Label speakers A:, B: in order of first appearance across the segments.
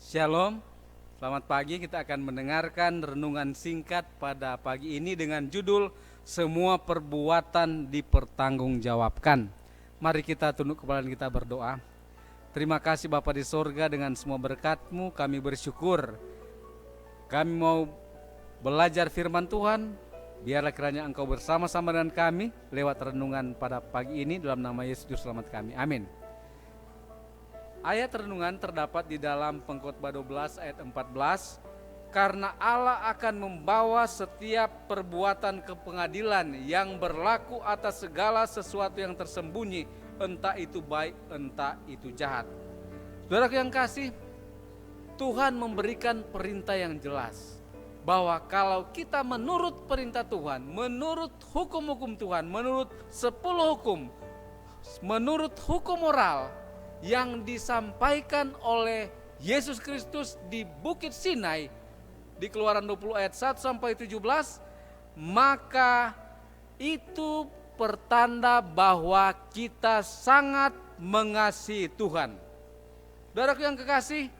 A: Shalom, selamat pagi. Kita akan mendengarkan renungan singkat pada pagi ini dengan judul Semua Perbuatan Dipertanggungjawabkan. Mari kita tunduk kepala dan kita berdoa. Terima kasih Bapa di sorga, dengan semua berkat-Mu kami bersyukur. Kami mau belajar firman Tuhan. Biarlah kiranya Engkau bersama-sama dengan kami lewat renungan pada pagi ini, dalam nama Yesus Juru Selamat kami, amin. Ayat renungan terdapat di dalam Pengkhotbah 12 ayat 14. Karena Allah akan membawa setiap perbuatan ke pengadilan yang berlaku atas segala sesuatu yang tersembunyi, entah itu baik, entah itu jahat. Saudara yang kasih, Tuhan memberikan perintah yang jelas bahwa kalau kita menurut perintah Tuhan, menurut hukum-hukum Tuhan, menurut 10 hukum, menurut hukum moral yang disampaikan oleh Yesus Kristus di Bukit Sinai di Keluaran 20 ayat 1 sampai 17, maka itu pertanda bahwa kita sangat mengasihi Tuhan. Saudaraku yang kekasih,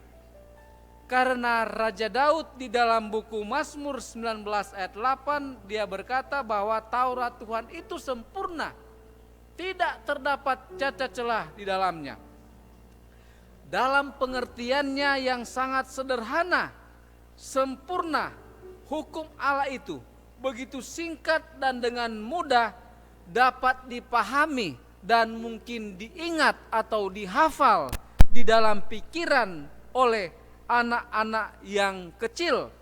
A: karena Raja Daud di dalam buku Mazmur 19 ayat 8 dia berkata bahwa Taurat Tuhan itu sempurna, tidak terdapat cacat celah di dalamnya. Dalam pengertiannya yang sangat sederhana, sempurna, hukum Allah itu begitu singkat dan dengan mudah dapat dipahami dan mungkin diingat atau dihafal di dalam pikiran oleh anak-anak yang kecil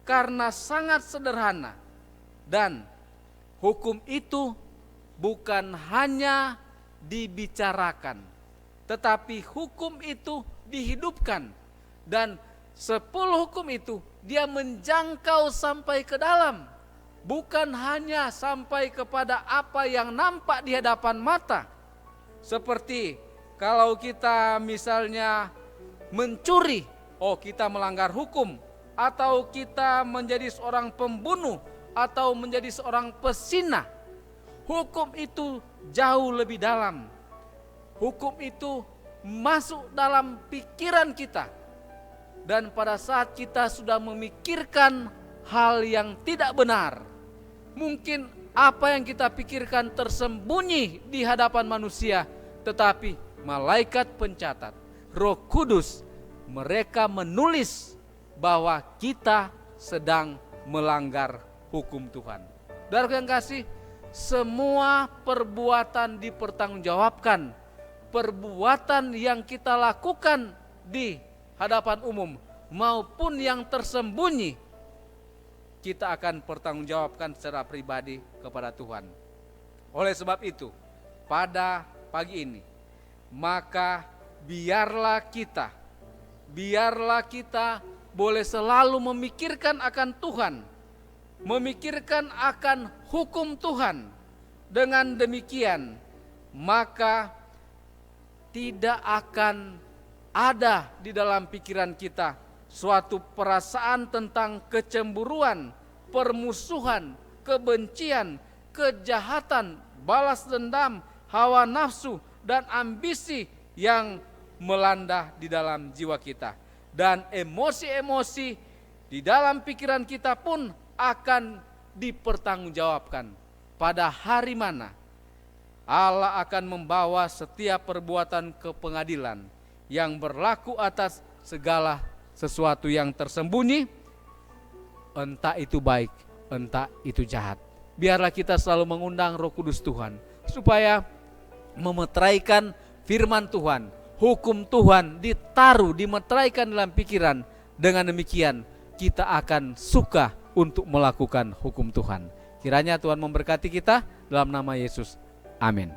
A: karena sangat sederhana. Dan hukum itu bukan hanya dibicarakan, tetapi hukum itu dihidupkan, dan 10 hukum itu dia menjangkau sampai ke dalam, bukan hanya sampai kepada apa yang nampak di hadapan mata. Seperti kalau kita misalnya mencuri, oh kita melanggar hukum, atau kita menjadi seorang pembunuh, atau menjadi seorang pezinah. Hukum itu jauh lebih dalam. Hukum itu masuk dalam pikiran kita. Dan pada saat kita sudah memikirkan hal yang tidak benar, mungkin apa yang kita pikirkan tersembunyi di hadapan manusia, tetapi malaikat pencatat, Roh Kudus, mereka menulis bahwa kita sedang melanggar hukum Tuhan. Saudara yang kasih, semua perbuatan dipertanggungjawabkan. Perbuatan yang kita lakukan di hadapan umum maupun yang tersembunyi, kita akan pertanggungjawabkan secara pribadi kepada Tuhan. Oleh sebab itu, pada pagi ini, maka biarlah kita boleh selalu memikirkan akan Tuhan, memikirkan akan hukum Tuhan. Dengan demikian, maka tidak akan ada di dalam pikiran kita suatu perasaan tentang kecemburuan, permusuhan, kebencian, kejahatan, balas dendam, hawa nafsu, dan ambisi yang melanda di dalam jiwa kita. Dan emosi-emosi di dalam pikiran kita pun akan dipertanggungjawabkan. Pada hari mana Allah akan membawa setiap perbuatan ke pengadilan yang berlaku atas segala sesuatu yang tersembunyi, entah itu baik, entah itu jahat. Biarlah kita selalu mengundang Roh Kudus Tuhan supaya memeteraikan firman Tuhan, hukum Tuhan ditaruh, dimeteraikan dalam pikiran. Dengan demikian kita akan suka untuk melakukan hukum Tuhan. Kiranya Tuhan memberkati kita dalam nama Yesus. Amin.